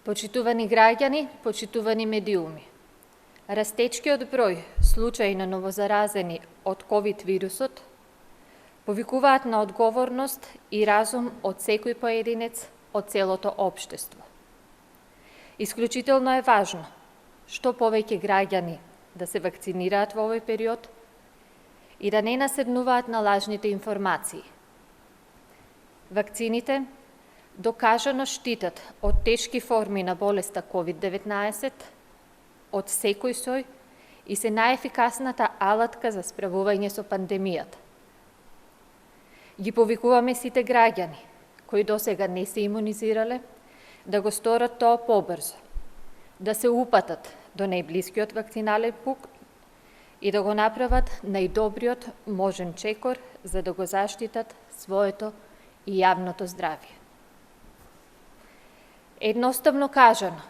Почитувани граѓани, почитувани медиуми. Растечкиот број случаи на новозаразени од ковид вирусот повикуваат на одговорност и разум од секој поединец, од целото општество. Исклучително е важно што повеќе граѓани да се вакцинираат во овој период и да не наседнуваат на лажните информации. Вакцините докажано штитат од тешки форми на болеста COVID-19, од секој сој и се најефикасната алатка за справување со пандемијата. Ги повикуваме сите граѓани, кои досега не се имунизирале, да го сторат тоа побрзо, да се упатат до најблискиот вакцинален пункт и да го направат најдобриот можен чекор за да го заштитат своето и јавното здравје. Едноставно кажано,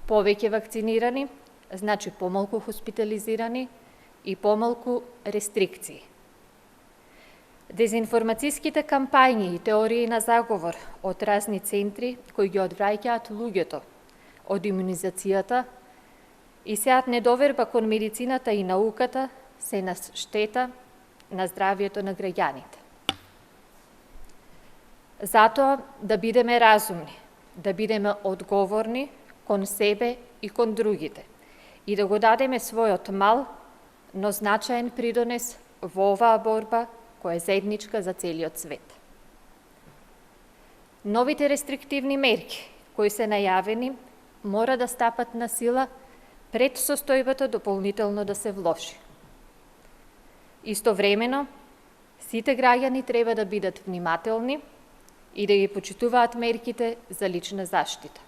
повеќе вакцинирани значи помалку хоспитализирани и помалку рестрикции. Дезинформацијските кампањи и теории на заговор од разни центри кои ги одвраќаат луѓето од имунизацијата и сеат недоверба кон медицината и науката се на штета на здравјето на граѓаните. Затоа да бидеме разумни, да бидеме одговорни кон себе и кон другите и да го дадеме својот мал, но значаен придонес во оваа борба која е заедничка за целиот свет. Новите рестриктивни мерки кои се најавени мора да стапат на сила пред состојбата дополнително да се влоши. Истовремено, сите граѓани треба да бидат внимателни и да ги почитуваат мерките за лична заштита.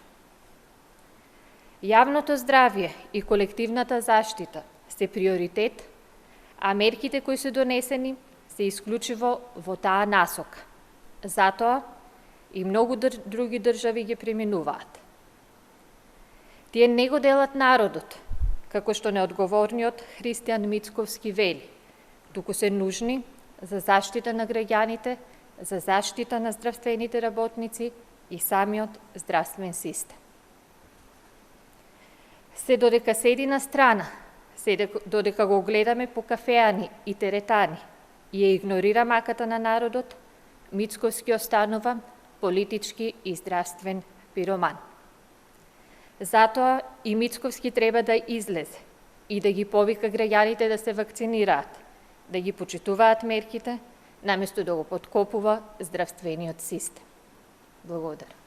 Јавното здравје и колективната заштита се приоритет, а мерките кои се донесени се исклучиво во таа насока. Затоа и многу други држави ги применуваат. Тие не го делат народот, како што неодговорниот Христијан Мицковски вели, туку се нужни за заштита на граѓаните, за заштита на здравствените работници и самиот здравствен систем. Се додека седи на страна, се додека го гледаме по кафеани и теретани и ја игнорира маката на народот, Мицковски останува политички и здравствен пироман. Затоа и Мицковски треба да излезе и да ги повика граѓаните да се вакцинираат, да ги почитуваат мерките, наместо да го подкопува здравствениот систем. Благодарам.